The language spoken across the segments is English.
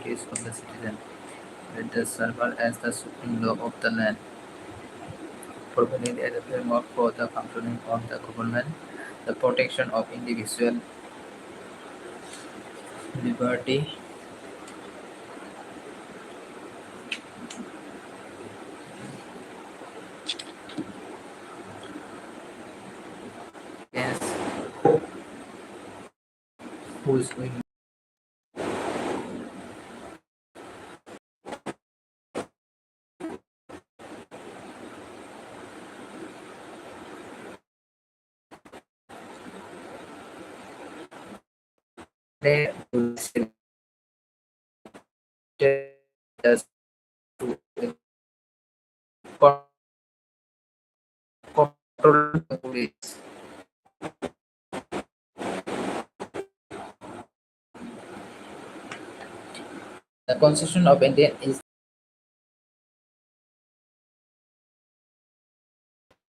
liberties of the citizen. It does serve as the supreme law of the land, providing as a framework for the functioning of the government, the protection of individual liberty, against whose will they will us to control the police. The Constitution of India is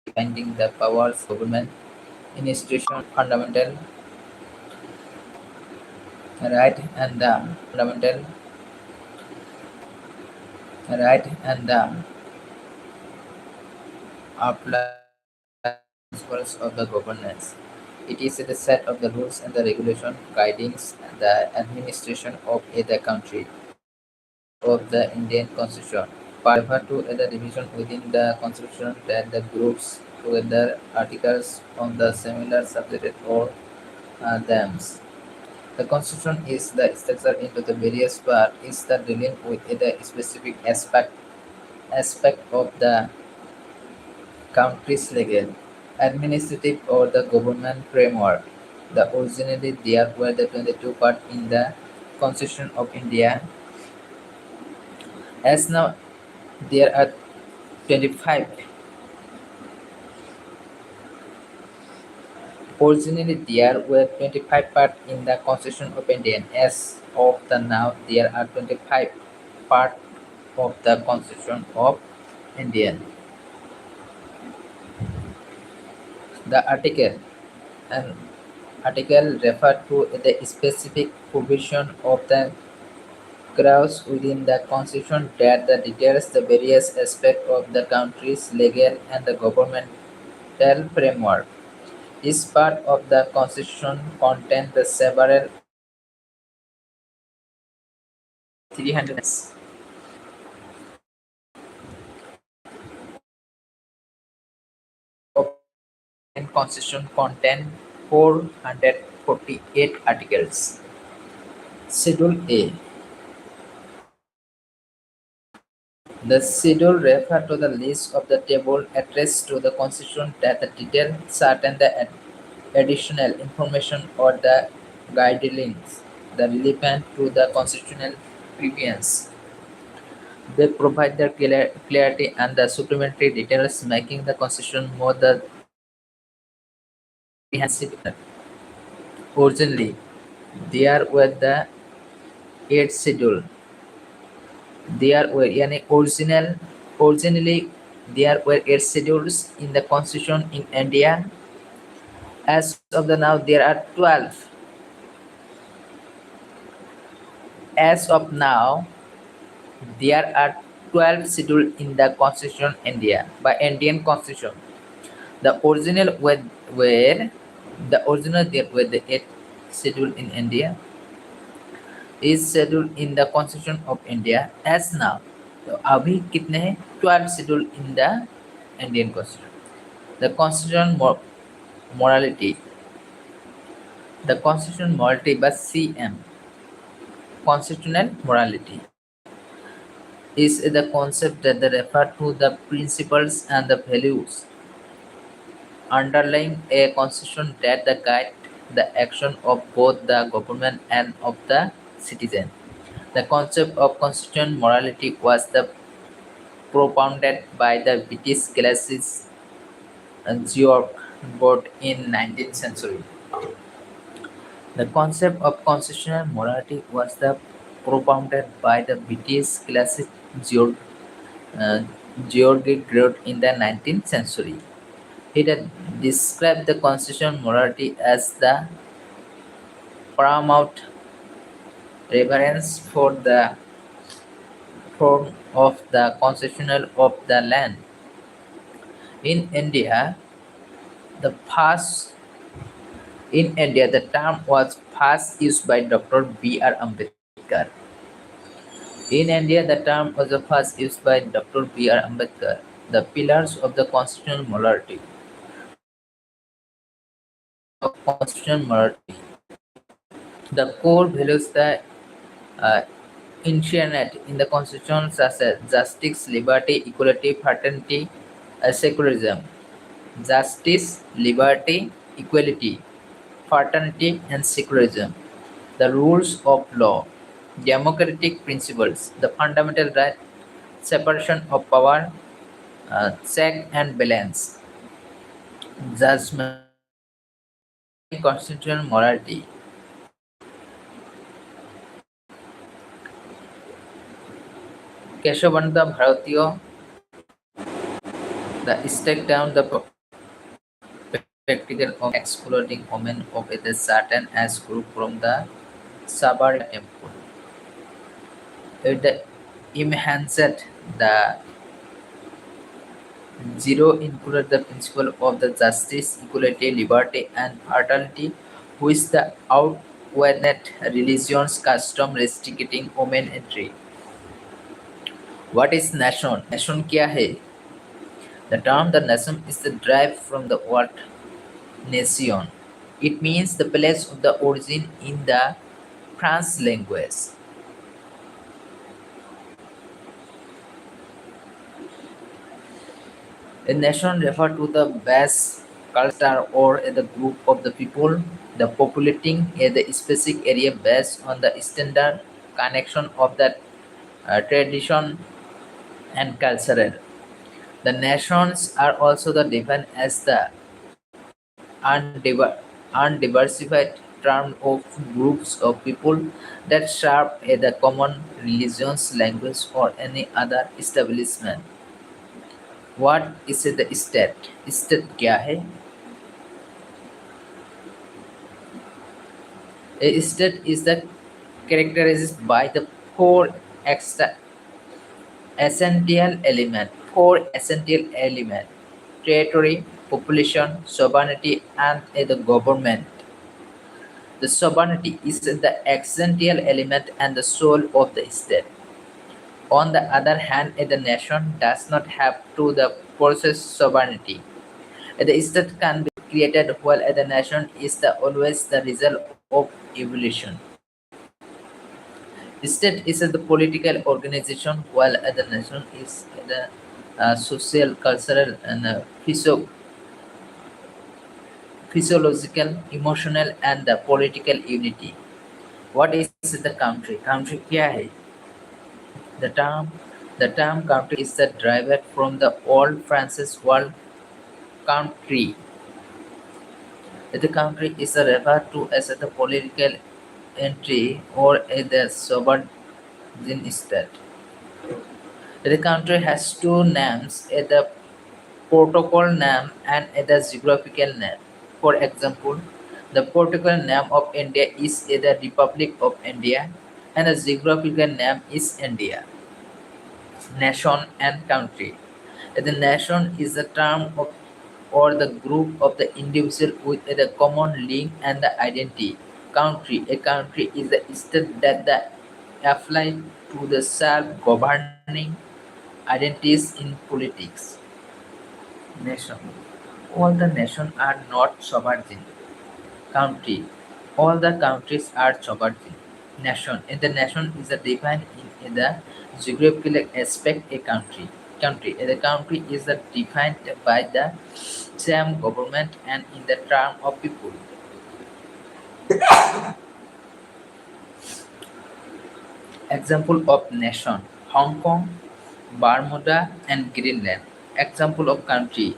defining the powers of government, institution, right, and the fundamental right and the applied principles of the governance. It is the set of the rules and the regulation guiding the administration of the country of the Indian Constitution. Part refer to the division within the Constitution that the groups together articles on the similar subject or themes. The Constitution is the structure into the various parts is the dealing with the specific aspect of the country's legal, administrative or the government framework. Originally there were the 22 parts in the Constitution of India. As now there are 25. Originally there were 25 parts in the Constitution of India. As of the now there are 25 parts of the Constitution of India. The an article refer to the specific provision of the clause within the Constitution that details the various aspects of the country's legal and the governmental framework. Each part of the Constitution contains the several 300 of the Constitution contains 448 articles. Schedule A. The schedule refers to the list of the table attached to the Constitution that detail certain the additional information or the guidelines the relevant to the constitutional provisions. They provide the clarity and the supplementary details, making the Constitution more the comprehensive. Originally, there were the eight schedule. Originally there were eight schedules in the Constitution in India. As of the now, there are 12. As of now, there are 12 schedules in the Constitution India by Indian Constitution. The original there were the 8 schedule in India is scheduled in the Constitution of India as now. तो अभी कितने हैं 12 schedule in the Indian Constitution. The Constitution morality. The Constitution morality by CM. Constitutional morality is the concept that refer to the principles and the values underlying a constitution that guide the action of both the government and of the citizen. The concept of constitutional morality was propounded by the British classicist George Bode in 19th century. The concept of constitutional morality was propounded by the British classicist George Bode in the 19th century. He described the constitutional morality as the paramount reverence for the throne of the constitutional of the land. In India, the first in India the term was first used by Dr. B.R. Ambedkar. In India, the term was the first used by Dr. B.R. Ambedkar. The pillars of the constitutional monarchy. The pillars of constitutional monarchy. The core values that uh, initiate in the constitution such as justice, liberty, equality, fraternity, secularism. Justice, liberty, equality, fraternity, and secularism. The rules of law, democratic principles, the fundamental right, separation of power, check and balance, judgment, underlying constitutional morality. Keshavananda ভারতীয় the stake down the practical of exploiting women of a certain as group from the suburban temple. It enhanced the zero included the principle of the justice, equality, liberty, and fraternity, which the outwarded religions custom restricting women entry. What is nation? Nation क्या है? The term the nation is derived from the word nation. It means the place of the origin in the French language. A nation refers to the base culture or the group of the people, the populating the specific area based on the standard connection of that tradition and cultural. The nations are also the defined as the undiversified term of groups of people that share the common religions, language, or any other establishment. What is the state? State क्या है? A state is the characterized by the four extra four essential element: territory, population, sovereignty, and the government. The sovereignty is the essential element and the soul of the state. On the other hand, the nation does not have to the possess sovereignty. The state can be created while the nation is always the result of evolution. State is the political organization while the nation is the social, cultural, and physiological, emotional, and the political unity. What is the country? Country क्या है? The term the term country is derived from the old Francis word country. The country is referred to as the political entity or the sovereign state. The country has two names, the protocol name and the geographical name. For example, the protocol name of India is the Republic of India and the geographical name is India. Nation and country. The nation is the term of or the group of the individual with a common link and the identity. Country. A country is a state that apply to the self-governing identities in politics. Nation. All the nations are not sovereign. Country. All the countries are sovereign. Nation. And the nation is defined in the geographical aspect a country. Country. The country is defined by the same government and in the term of people. Example of nation: Hong Kong, Bermuda, and Greenland. Example of country: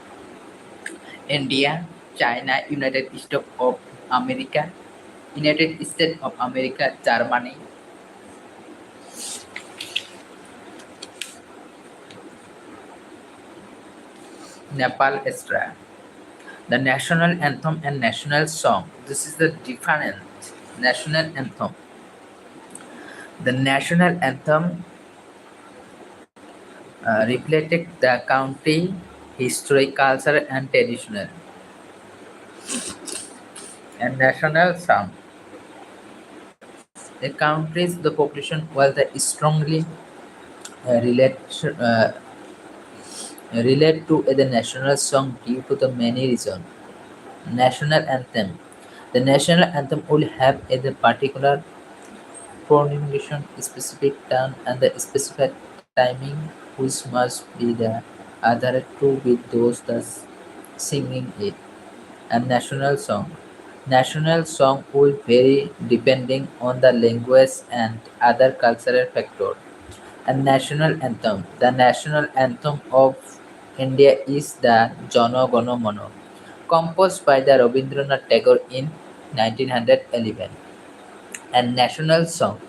India, China, United States of America, United States of America, Germany, Nepal, etc. The national anthem and national song. This is the different national anthem. The national anthem reflected the country history, culture, and traditional. And national song. The countries, the population was the strongly uh, relate, uh, relate to the national song due to the many reasons. National anthem. The national anthem will have a particular pronunciation, specific tone, and the specific timing, which must be the adhered to with those thus singing it. And national song. National song will vary depending on the language and other cultural factors. And national anthem. The national anthem of India is the Jana Gana Mana, composed by the Rabindranath Tagore in 1911. And national song.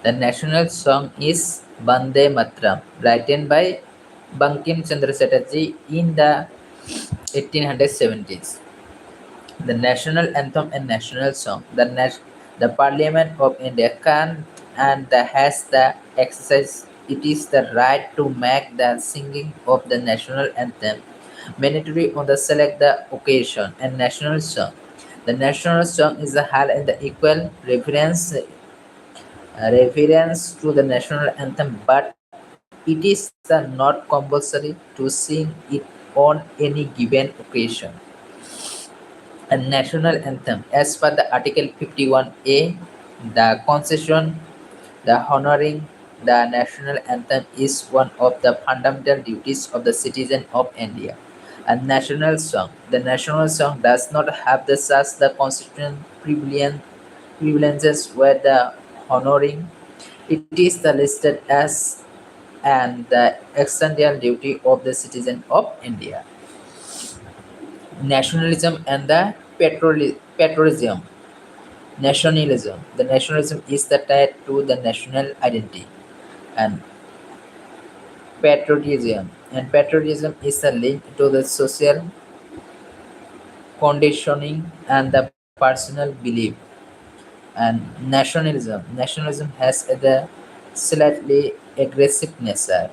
The national song is Bande Matram, written by Bankim Chandra Chatterjee in the 1870s. The national anthem and national song. The Parliament of India can and has the exercise. It is the right to make the singing of the national anthem mandatory on the select the occasion and national song. The national song is held in the equal reference to the national anthem, but it is not compulsory to sing it on any given occasion. A national anthem, as per the Article 51A, the Constitution, the honoring the national anthem is one of the fundamental duties of the citizen of India. A national song. The national song does not have the such the constitutional privileges where the honoring it is the listed as and the essential duty of the citizen of India. Nationalism and the patriotism. Nationalism. The nationalism is the tied to the national identity, and patriotism is the link to the social conditioning and the personal belief. And nationalism has the slightly aggressive nature,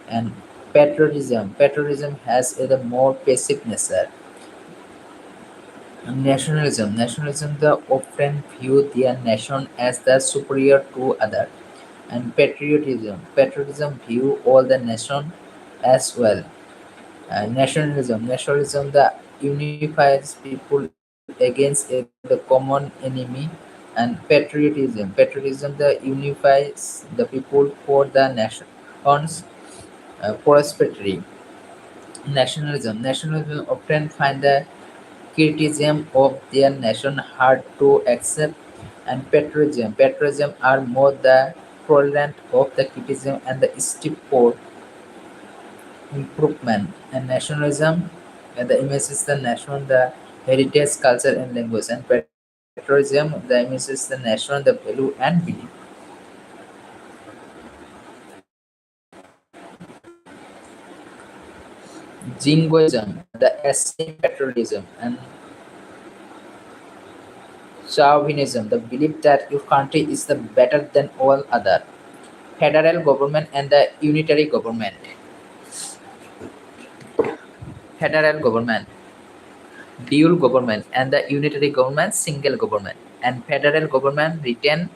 and patriotism has a more passive nature. Nationalism they often view their nation as the superior to other, and patriotism view all the nation as well. Nationalism that unifies people against the common enemy, and patriotism that unifies the people for the nation's prosperity. Nationalism often find the criticism of their nation hard to accept, and patriotism are more the tolerant of the criticism and the strive for improvement. And nationalism, the image is the nation, the heritage, culture, and language. And patriotism, the image is the nation, the value and belief. Jingoism, the extreme patriotism, and chauvinism, the belief that your country is the better than all other. Federal government and the unitary government. Federal government, dual government, and the unitary government, single government. And federal government retain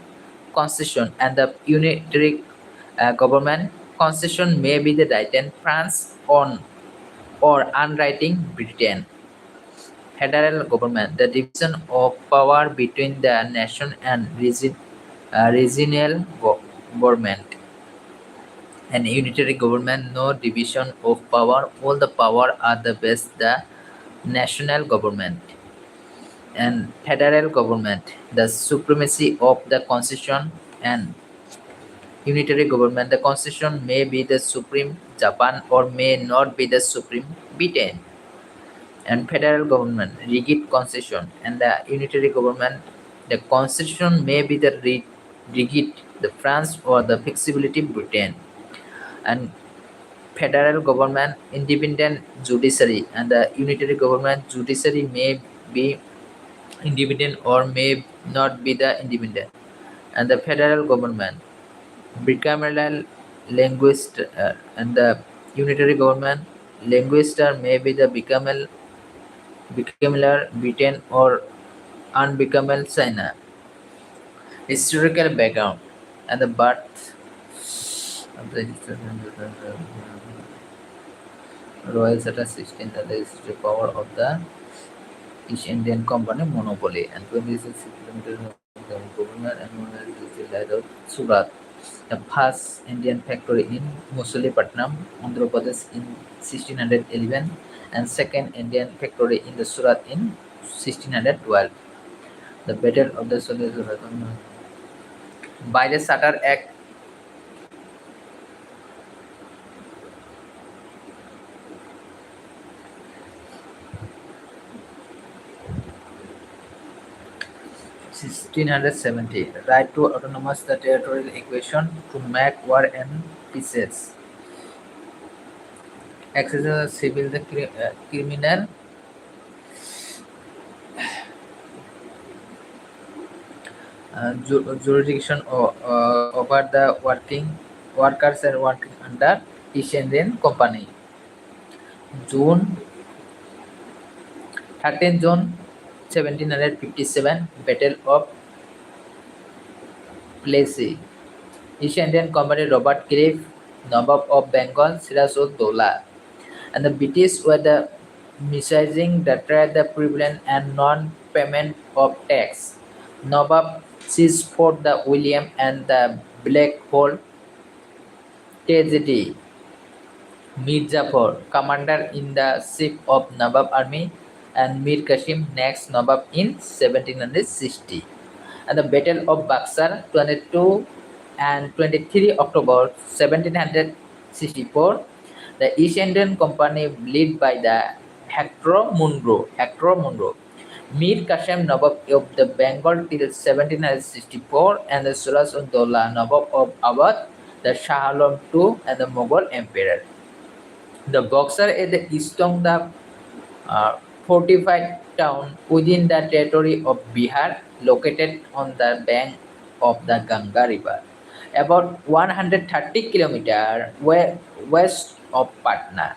constitution, and the unitary government constitution may be the written France on or unwriting Britain. Federal government, the division of power between the nation and regional government. And unitary government, no division of power, all the power are the best the national government. And federal government, the supremacy of the constitution, and unitary government, the constitution may be the supreme Japan or may not be the supreme Britain. And federal government, rigid constitution, and the unitary government, the constitution may be the rigid the France or the flexibility Britain. And federal government, independent judiciary, and the unitary government judiciary may be independent or may not be the independent. And the federal government, bicameral linguist and the unitary government. Linguists are maybe the bicameral Britain or unbicameral China. Historical background and the birth of the Royal Sata 16 that is the power of the East Indian Company monopoly and 26 kilometers of the governor and one is the light of Surat. The first Indian factory in Musulipatnam, Andhra Pradesh in 1611 and second Indian factory in the Surat in 1612. The Battle of the Soldiers by the Sutter Act 1670, right to autonomous the territorial equation to make war and peaces. Access the civil the criminal jurisdiction over the working workers and working under East Indian Company. June 13 June 1757 Battle of Plassey. East Indian Company Robert Clive, Nawab of Bengal, Siraj-ud-Dowla, and the British were the misusing the trade the prevalent and non-payment of tax. Nawab seized Fort the William and the Black Hole tragedy. Mir Jafar, commander in the chief of Nawab army, and Mir Qasim, next Nawab in 1760. And the Battle of Buxar, 22 and 23 October 1764, the East Indian Company led by the Hector Munro, Mir Qasim Nawab of the Bengal till 1764, and the Suraj-ud-Dowla Nawab of Awadh, the Shah Alam II, and the Mughal Emperor. The Boxer is the eastern the fortified town within the territory of Bihar, located on the bank of the Ganga River, about 130 kilometers west of Patna.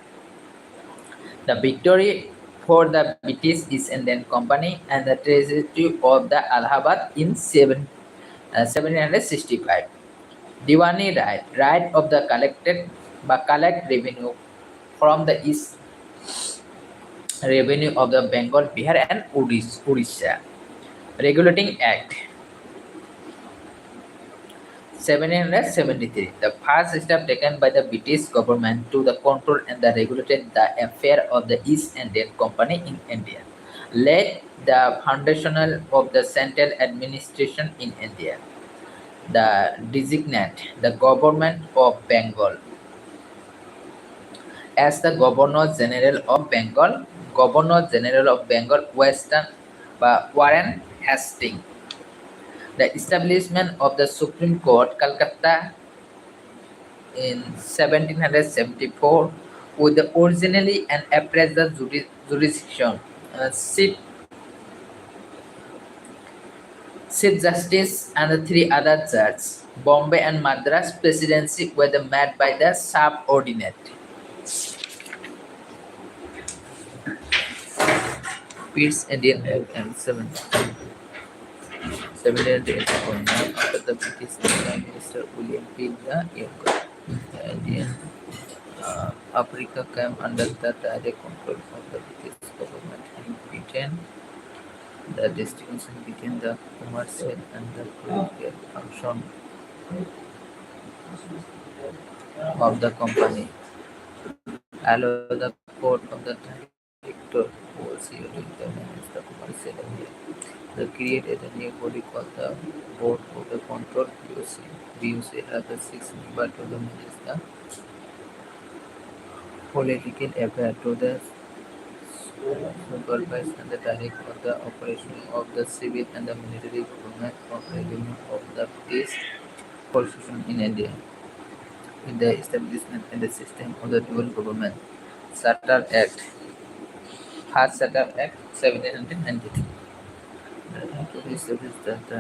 The victory for the British East Indian Company and the treasury of the Allahabad in 1765. Diwani right of the collect revenue from the East revenue of the Bengal, Bihar and Odisha. Regulating Act 1773, the first step taken by the British government to the control and the regulated the affair of the East Indian Company in India, laid the foundational of the central administration in India. The designate the government of Bengal as the Governor General of Bengal, Governor General of Bengal Western Warren Hastings. The establishment of the Supreme Court, Calcutta, in 1774, with the originally an appraisal jurisdiction, Chief Justice and the three other judges. Bombay and Madras presidency were made by the subordinate. Peace Indian Act and 1789 after the British Prime Minister William Pitt the Younger. The Indian Africa came under the direct control of the British government in Britain. The distinction between the commercial and the political function of the company allow the court of the director overseer to manage the commercial area. They created a new body called the Board of the Control BOC. BOC had the six members to manage the political affair to the supervise and the direct of the operation of the civil and the military government of revenue of the British constitution in India. In the establishment and the system of the dual government. Charter Act, First Charter Act 1793. To establish that the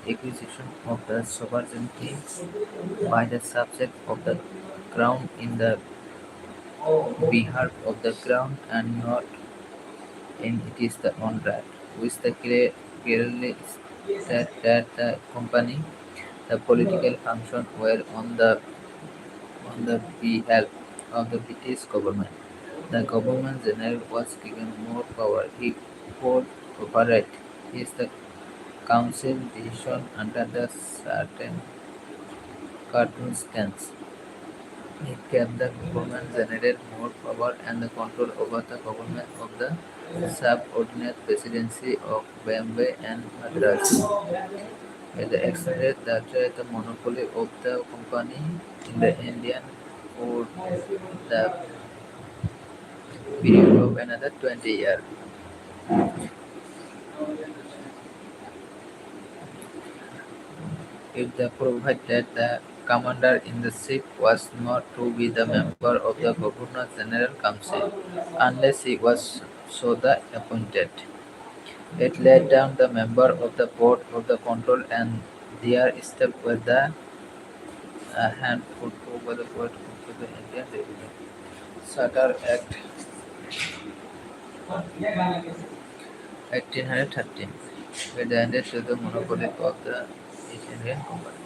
acquisition of the sovereignty by the subject of the crown in the behalf of the crown and not in it is the own right, which the clearly said that the company, the political function were on the behalf of the British government. The Governor General was given more power. He could override his the council decision under the certain circumstance. It gave the Governor General more power and the control over the government of the subordinate presidency of Bombay and Madras. It extended the monopoly of the company in the Indian for the period of another 20 years. If the provided that the commander-in-chief was not to be the member of the Governor-General Council unless he was so the appointed. It laid down the member of the board of the control and their step with the hand put over the board to the Indian Revenue. Sutter Act 1813 it ended to the monopoly of the East Indian Company.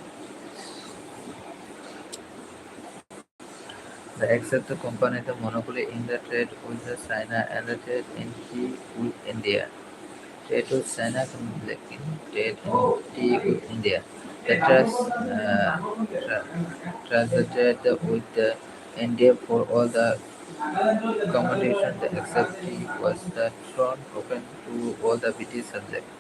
The accept the company the monopoly in the trade with the China and the trade in tea with India. Trade with China like in trade in tea with India. The trade with the India for all the accommodation the accept tea was the throne open to all the British subjects.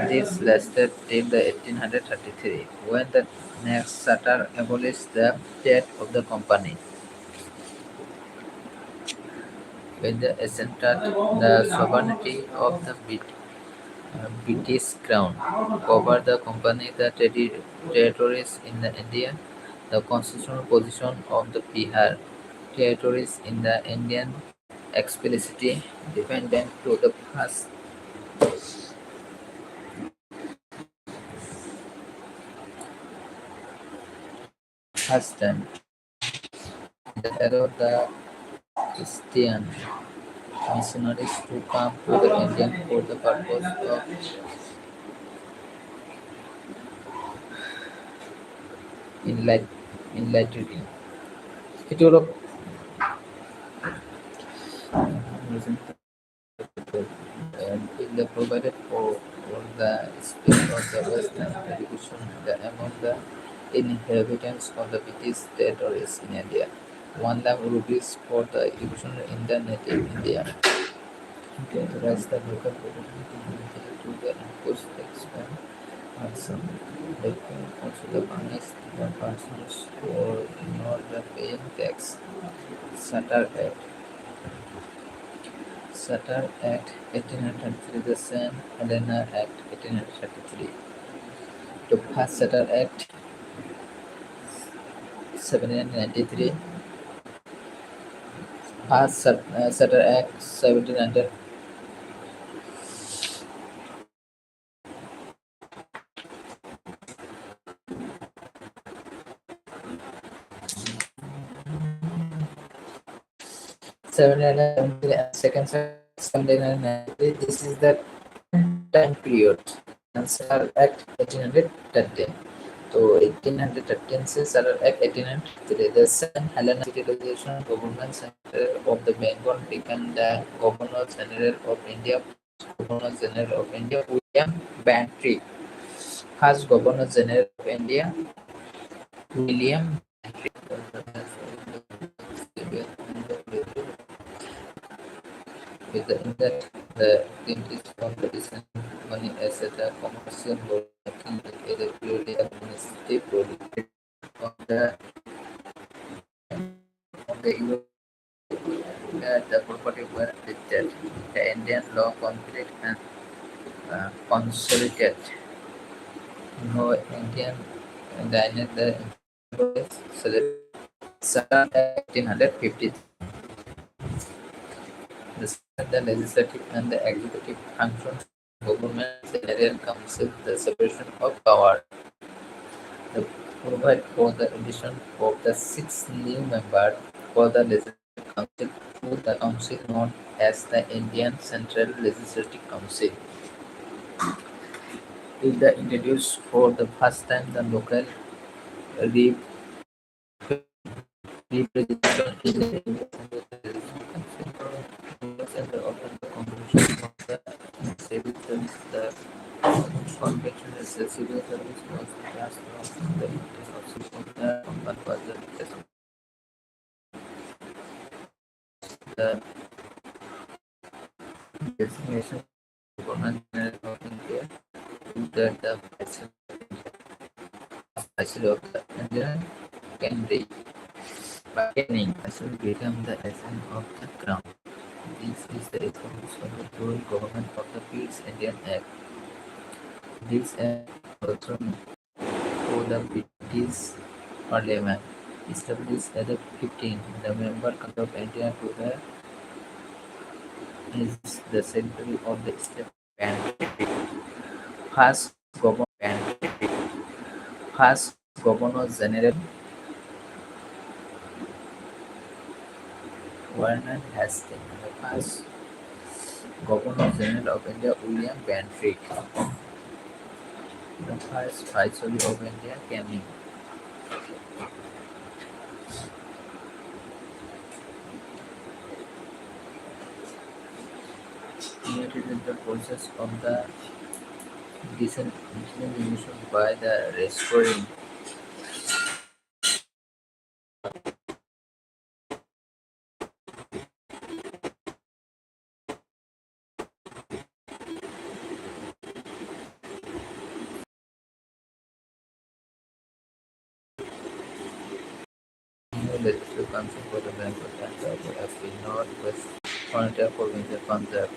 This lasted till the 1833, when the next Sutter abolished the debt of the company. With the asserted the sovereignty of the British Crown over the company, the territories in the India, the constitutional position of the Bihar territories in the Indian explicitly dependent to the first time that allowed the Christian missionaries to come to the Indian for the purpose of enlight- enlightening. It will in the provided for the spread of the Western education among the inhabitants of the British territories in India. 1 lakh rupees for the education in the native India. To authorize the local government to the impose tax on person. They can also the punish the persons for not paying tax. Sutter Act. Sutter Act 1833, the San Helena Act 1833. To pass Sutter Act 1793, pass Sutter Act 1700, 1793 and second 1793. This is the time period. And Sutter Act 1813. So 1813 से Sutter Act 1803. The San Helena Civilization Government Center of the Bengal became the Governor General of India. Governor General of India William Bantry. First Governor General of India William with the in that the activities from the recent money as a commercial role acting as a purely administrative role of the Europe the property were listed. The Indian law conflict and consolidated. No Indian dynasty the Sara 1850. The legislative and the executive functions government general council the separation of power. The provide for the addition of the six new members for the Legislative Council to the council known as the Indian Central Legislative Council. It the introduced for the first time the local re- representation in the Indian Central Legislative Council. Center of the Convention of the Civil Service. The Convention is the civil service was passed from the Office of the Convention the designation of Governor General of India to that the Viceroy of the Indian can be by canning Viceroy become the essence of the crown. This is the establishment of the dual government of the Peace Indian Act. This act also for the British Parliament established as the 15th the member of India to the is the Secretary of the State First Governor First Governor General Warren Hastings, the first Governor General of India William Bentinck, the first Viceroy of India Canning. Created in the process of the disintegration by the restoring new legislative council for the Bank of Punjab as the Northwest Frontier Province of Punjab,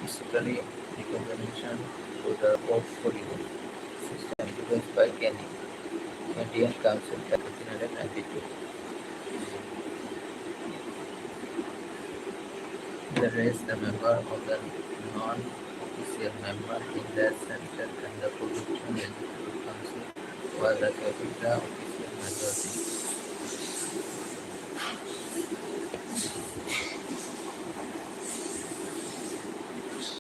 historically recognition to the portfolio system introduced by Canning, Indian Council by 1892. The rest, the member of the non-official member in the Central and the Provincial Legislative Council was the capital official majority.